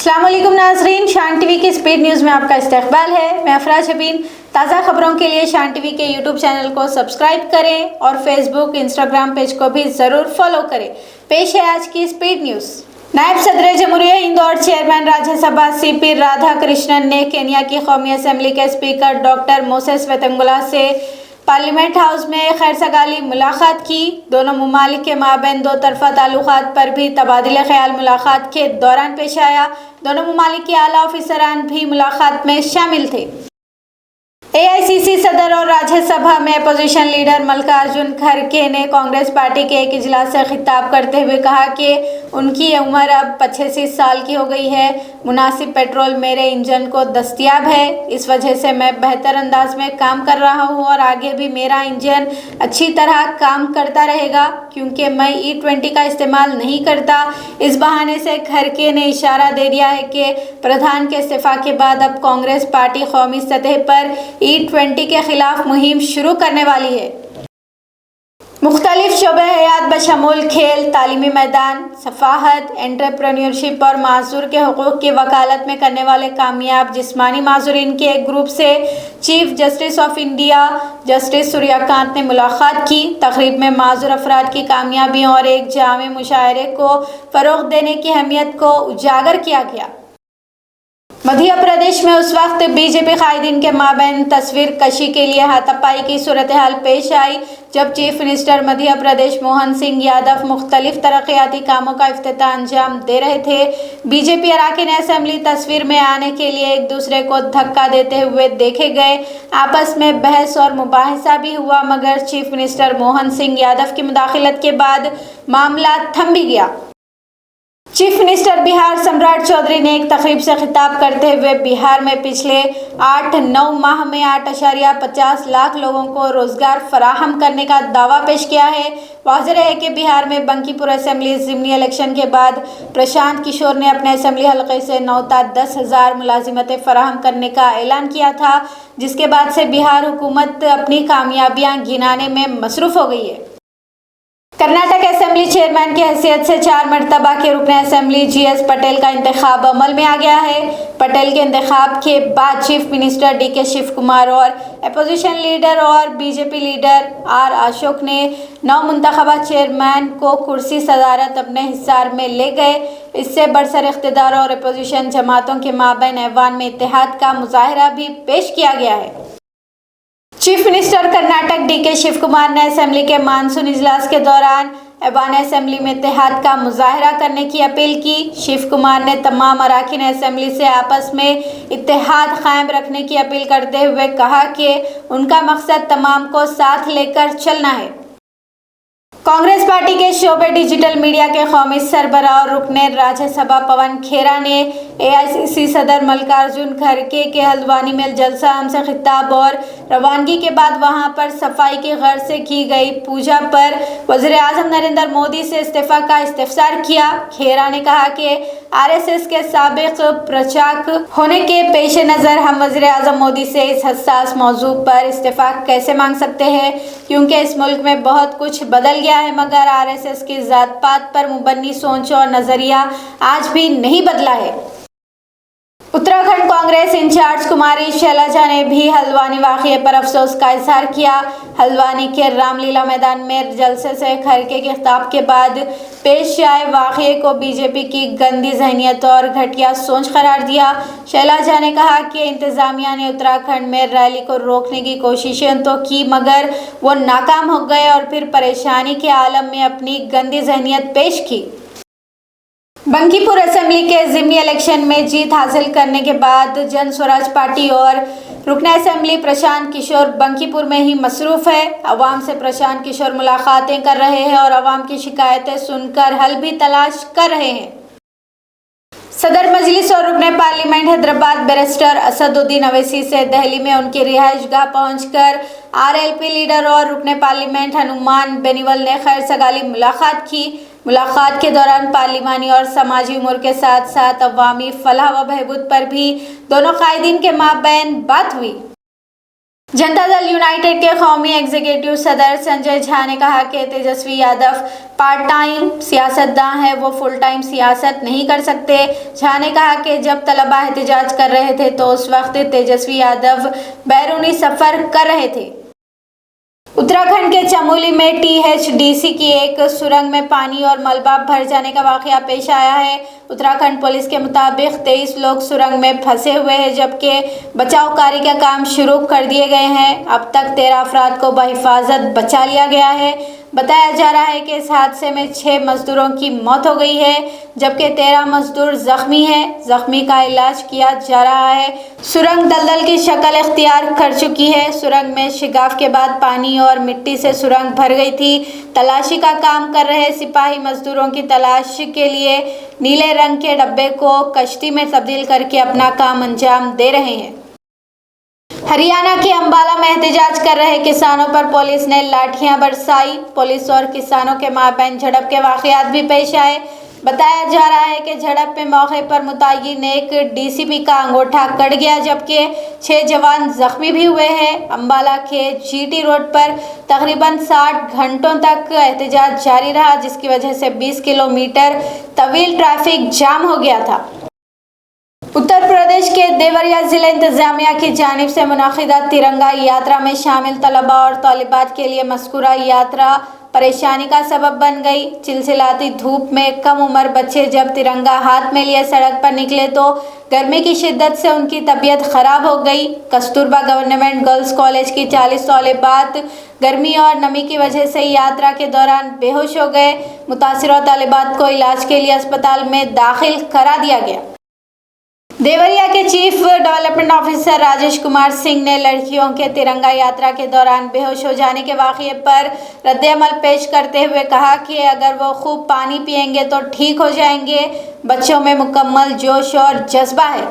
अस्सलाम वालेकुम नाज़रीन, शान टीवी की स्पीड न्यूज़ में आपका इस्तकबाल है। मैं अफरा शबीन। ताज़ा खबरों के लिए शान टीवी के यूट्यूब चैनल को सब्सक्राइब करें और फेसबुक इंस्टाग्राम पेज को भी ज़रूर फॉलो करें। पेश है आज की स्पीड न्यूज़। नायब सदर जमहूरिया हिंद और चेयरमैन राज्यसभा सीपी राधा कृष्णन ने केन्या की कौमी असम्बली के स्पीकर डॉक्टर मोसेस वेतंगुला से पार्लियामेंट हाउस में खैरसगाली मुलाकात की। दोनों मुमालिक के माबैन दो तरफा ताल्लुकात पर भी तबादिले ख्याल मुलाकात के दौरान पेश आया। दोनों मुमालिक के आला ऑफिसरान भी मुलाकात में शामिल थे। एआईसीसी सदर और राज्यसभा में अपोजिशन लीडर मल्लिकार्जुन खड़गे ने कांग्रेस पार्टी के एक इजलास से खिताब करते हुए कहा कि उनकी उम्र अब 85 साल की हो गई है। मुनासिब पेट्रोल मेरे इंजन को दस्तयाब है, इस वजह से मैं बेहतर अंदाज में काम कर रहा हूं और आगे भी मेरा इंजन अच्छी तरह काम करता रहेगा क्योंकि मैं E20 का इस्तेमाल नहीं करता। इस बहाने से खड़गे ने इशारा दे दिया है कि प्रधान के इस्तीफा के बाद अब कांग्रेस पार्टी कौमी सतह पर E20 के खिलाफ मुहिम शुरू करने वाली है। मुख्तलिफ शोबे हयात बशमूल खेल, तालीमी मैदान, सफाहत, एंटरप्रेन्योरशिप और माजूर के हुकूक की वकालत में करने वाले कामयाब जिस्मानी माजूरीन के एक ग्रुप से chief justice of India justice Suryakant ने मुलाकात की। तकरीब में माजूर अफराद की कामयाबियों और एक जामे मुशायरे को फ़रोग़ देने की अहमियत को उजागर किया गया। मध्य प्रदेश में उस वक्त बीजेपी कायदीन के माबैन तस्वीर कशी के लिए हाथापाई की सूरत हाल पेश आई जब चीफ मिनिस्टर मध्य प्रदेश मोहन सिंह यादव मुख्तलिफ तरक्याती कामों का इफ्तिताह अंजाम दे रहे थे। बीजेपी अरकान असेंबली तस्वीर में आने के लिए एक दूसरे को धक्का देते हुए देखे गए। आपस में बहस और मुबाहिसा भी हुआ मगर चीफ मिनिस्टर मोहन सिंह यादव की मुदाखलत के बाद मामला थम भी गया। चीफ मिनिस्टर बिहार सम्राट चौधरी ने एक तकरीब से खिताब करते हुए बिहार में पिछले 8-9 माह में 8.50 लाख लोगों को रोजगार फराहम करने का दावा पेश किया है। वाज़ेह है कि बिहार में बंकीपुर असेंबली ज़िमनी इलेक्शन के बाद प्रशांत किशोर ने अपने असेंबली हलके से 9-10,000 मुलाजिमतें फराहम करने का ऐलान किया था, जिसके बाद से बिहार हुकूमत अपनी कामयाबियाँ गिनाने में मसरूफ़ हो गई है। कर्नाटक असेंबली चेयरमैन की हैसियत से 4 मरतबा के रुकने असेंबली GS पटेल का इंतखाब अमल में आ गया है। पटेल के इंतखाब के बाद chief minister DK Shiv Kumar और अपोजिशन लीडर और बीजेपी लीडर R अशोक ने 9 मुंतखबा चेयरमैन को कुर्सी सदारत अपने हिस्सार में ले गए। इससे बरसर इख्तिदार और अपोजिशन जमातों के माबैन ऐवान में इत्तेहाद का मुजाहरा भी पेश किया गया है। Chief minister Karnataka DK Shiv Kumar ने असेंबली के मानसून इजलास के दौरान ऐवान असेंबली में इत्तेहाद का मुजाहरा करने की अपील की। शिव कुमार ने तमाम अरकान असेंबली से आपस में इत्तेहाद कायम रखने की अपील करते हुए कहा कि उनका मकसद तमाम को साथ लेकर चलना है। कांग्रेस पार्टी के शोबे डिजिटल मीडिया के कौमी सरबराह और रुकने राज्यसभा पवन खेरा ने AICC सदर मल्लिकार्जुन खड़गे के हल्द्वानी में जलसा आम से खिताब और रवानगी के बाद वहां पर सफाई की गर्ज से की गई पूजा पर वज़ीर आज़म नरेंद्र मोदी से इस्तीफा का इस्तफसार किया। खेरा ने कहा कि RSS के साबिक प्रचारक होने के पेश नज़र हम वज़ीर आज़म मोदी से इस हसास मौजू पर इस्तीफा कैसे मांग सकते हैं क्योंकि इस मुल्क में बहुत कुछ बदल गया है मगर RSS की जात पात पर मुबन्नी सोच और नज़रिया आज भी नहीं बदला है। उत्तराखंड कांग्रेस इंचार्ज कुमारी शैलजा ने भी हल्द्वानी वाक़ये पर अफसोस का इजहार किया। हल्द्वानी के रामलीला मैदान में जलसे से खड़गे के खिताब के बाद पेश आए वाक़ये को बीजेपी की गंदी जहनीत और घटिया सोच करार दिया। शैलजा ने कहा कि इंतज़ामिया ने उत्तराखंड में रैली को रोकने की कोशिशें तो की मगर वो नाकाम हो गए और फिर परेशानी के आलम में अपनी गंदी जहनीत पेश की। बंकीपुर असेंबली के ज़िमनी इलेक्शन में जीत हासिल करने के बाद जन स्वराज पार्टी और रुकन असेंबली प्रशांत किशोर बंकीपुर में ही मसरूफ़ है। अवाम से प्रशांत किशोर मुलाकातें कर रहे हैं और अवाम की शिकायतें सुनकर हल भी तलाश कर रहे हैं। सदर मजलिस और रुकन पार्लियामेंट हैदराबाद बैरिस्टर असदुद्दीन अवैसी से दिल्ली में उनकी रिहाइश गाह पहुँचकर RLP लीडर और रुकन पार्लियामेंट हनुमान बेनीवाल ने खैरसगाली मुलाकात की। मुलाकात के दौरान पार्लिमानी और समाजी उमूर के साथ साथ अवामी फलाह व बहबूद पर भी दोनों कायदीन के माबैन बात हुई। जनता दल यूनाइटेड के कौमी एग्जीक्यूटिव सदर संजय झा ने कहा कि तेजस्वी यादव पार्ट टाइम सियासतदान है, वो फुल टाइम सियासत नहीं कर सकते। झा ने कहा कि जब तलबा एहतजाज कर रहे थे तो उस वक्त तेजस्वी यादव बैरूनी सफर कर रहे थे। उत्तराखंड के चमोली में टीएचडीसी की एक सुरंग में पानी और मलबा भर जाने का वाकया पेश आया है। उत्तराखंड पुलिस के मुताबिक 23 लोग सुरंग में फंसे हुए हैं, जबकि बचाव कार्य का काम शुरू कर दिए गए हैं। अब तक 13 अफराद को बहिफाजत बचा लिया गया है। बताया जा रहा है कि इस हादसे में 6 मजदूरों की मौत हो गई है, जबकि 13 मजदूर जख्मी हैं। जख्मी का इलाज किया जा रहा है। सुरंग दलदल की शक्ल इख्तियार कर चुकी है। सुरंग में शिगाफ के बाद पानी और मिट्टी से सुरंग भर गई थी। तलाशी का काम कर रहे सिपाही मजदूरों की तलाश के लिए नीले रंग के डब्बे को कश्ती में तब्दील करके अपना काम अंजाम दे रहे हैं। हरियाणा के अंबाला में एहतजाज कर रहे किसानों पर पुलिस ने लाठियां बरसाई। पुलिस और किसानों के माबैन झड़प के वाकयात भी पेश आए। बताया जा रहा है कि झड़प में मौके पर मुतय्यन एक डीसीपी का अंगूठा कट गया, जबकि 6 जवान जख्मी भी हुए हैं। अंबाला के जीटी रोड पर तकरीबन 60 घंटों तक एहतजाज जारी रहा, जिसकी वजह से 20 किलोमीटर तवील ट्रैफिक जाम हो गया था। उत्तर प्रदेश के देवरिया जिला इंतजामिया की जानिब से मुनाकिदा तिरंगा यात्रा में शामिल तलबा और तालिबात के लिए मज़कूरा यात्रा परेशानी का सबब बन गई। चिलचिलाती धूप में कम उम्र बच्चे जब तिरंगा हाथ में लिए सड़क पर निकले तो गर्मी की शिद्दत से उनकी तबीयत खराब हो गई। कस्तूरबा गवर्नमेंट गर्ल्स कॉलेज की 40 तालिबात गर्मी और नमी की वजह से यात्रा के दौरान बेहोश हो गए। मुतासिरा तालिबात को इलाज के लिए अस्पताल में दाखिल करा दिया गया। देवरिया के chief development officer Rajesh Kumar Singh ने लड़कियों के तिरंगा यात्रा के दौरान बेहोश हो जाने के वाक़ये पर रद्द-ए-अमल पेश करते हुए कहा कि अगर वो खूब पानी पिएंगे तो ठीक हो जाएंगे। बच्चों में मुकम्मल जोश और जज्बा है।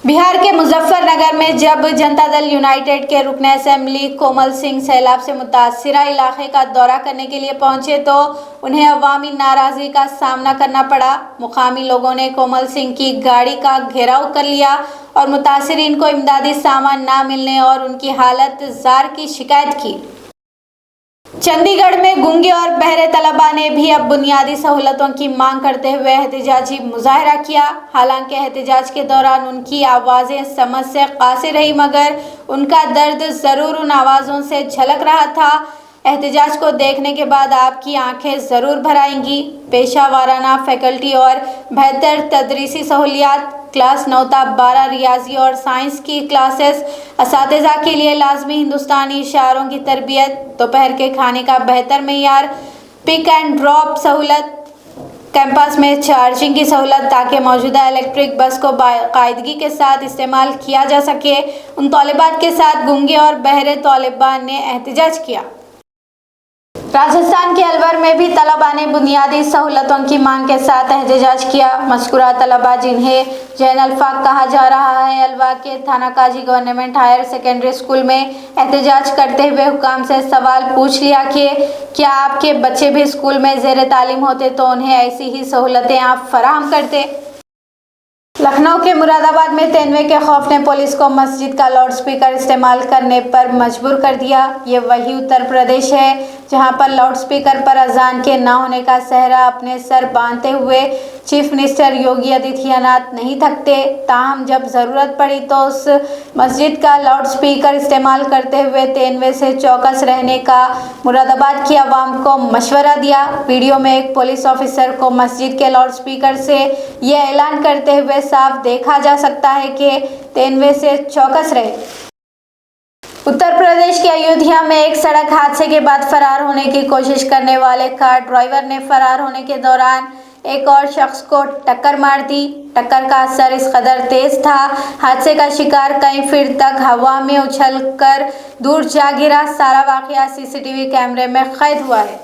बिहार के मुजफ्फरनगर में जब जनता दल यूनाइटेड के रुकन असेंबली कोमल सिंह सैलाब से मुतासिरा इलाके का दौरा करने के लिए पहुंचे तो उन्हें अवामी नाराज़गी का सामना करना पड़ा। मुकामी लोगों ने कोमल सिंह की गाड़ी का घेराव कर लिया और मुतासिरीन को इमदादी सामान ना मिलने और उनकी हालत जार की शिकायत की। चंडीगढ़ में गूंगे और बहरे तलबा ने भी अब बुनियादी सहूलतों की मांग करते हुए एहतजाजी मुजाहरा किया। हालांकि एहतजाज के दौरान उनकी आवाज़ें समझ से कासिर रही, मगर उनका दर्द ज़रूर उन आवाज़ों से झलक रहा था। एहतजाज को देखने के बाद आपकी आंखें ज़रूर भर आएंगी। पेशा वाराना फैकल्टी और बेहतर तदरीसी सहूलियात, क्लास 9 ta 12 रियाजी और साइंस की क्लासेस, असातिज़ा के लिए लाजमी हिंदुस्तानी इशारों की तरबियत, दोपहर के खाने का बेहतर मेयार, पिक एंड ड्रॉप सहूलत, कैंपस में चार्जिंग की सहूलत ताकि मौजूदा इलेक्ट्रिक बस को बाकायदगी के साथ इस्तेमाल किया जा सके। उन तालिबात के साथ गूंगे और बहरे तालिबा ने एहतजाज किया। राजस्थान के अलवर में भी तलबा ने बुनियादी सहूलतों की मांग के साथ एहतजाज किया। मज़कूरा तलबा, जिन्हें जैन अल्फाक कहा जा रहा है, अलवा के थानाकाजी गवर्नमेंट हायर सेकेंडरी स्कूल में एहतजाज करते हुए हुकाम से सवाल पूछ लिया कि क्या आपके बच्चे भी स्कूल में ज़ेर तालीम होते तो उन्हें ऐसी ही सहूलतें आप फराहम करते। लखनऊ के मुरादाबाद में तेंदुए के खौफ ने पुलिस को मस्जिद का लाउड स्पीकर इस्तेमाल करने पर मजबूर कर दिया। ये वही उत्तर प्रदेश है जहां पर लाउड स्पीकर पर अजान के न होने का सहरा अपने सर बांधते हुए चीफ मिनिस्टर योगी आदित्यनाथ नहीं थकते। ताहम जब ज़रूरत पड़ी तो उस मस्जिद का लाउड स्पीकर इस्तेमाल करते हुए तेंदुए से चौकस रहने का मुरादाबाद की आवाम को मशवरा दिया। वीडियो में एक पुलिस ऑफिसर को मस्जिद के लाउड स्पीकर से ये ऐलान करते हुए साफ देखा जा सकता है कि तेंदुए से चौकस रहे। उत्तर प्रदेश के अयोध्या में एक सड़क हादसे के बाद फरार होने की कोशिश करने वाले कार ड्राइवर ने फरार होने के दौरान एक और शख्स को टक्कर मार दी। टक्कर का असर इस कदर तेज था, हादसे का शिकार कई फीट तक हवा में उछलकर दूर जा गिरा। सारा वाकया सीसीटीवी कैमरे में कैद हुआ है।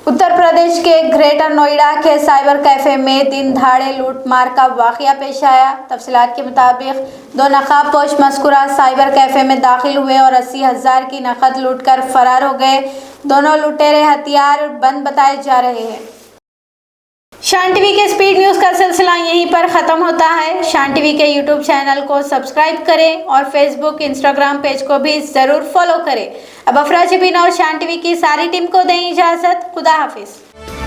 उत्तर प्रदेश के ग्रेटर नोएडा के साइबर कैफे में दिन दहाड़े लूटमार का वाकया पेश आया। तफसीलात के मुताबिक 2 नकाबपोश मज़कूरा साइबर कैफे में दाखिल हुए और 80,000 की नकद लूटकर फरार हो गए। दोनों लुटेरे हथियार बंद बताए जा रहे हैं। शान टीवी के स्पीड न्यूज का सिलसिला यहीं पर खत्म होता है। शान टीवी के यूट्यूब चैनल को सब्सक्राइब करें और फेसबुक इंस्टाग्राम पेज को भी जरूर फॉलो करें। अब अफरा जबीन और शान टीवी की सारी टीम को दें इजाजत। खुदा हाफिज।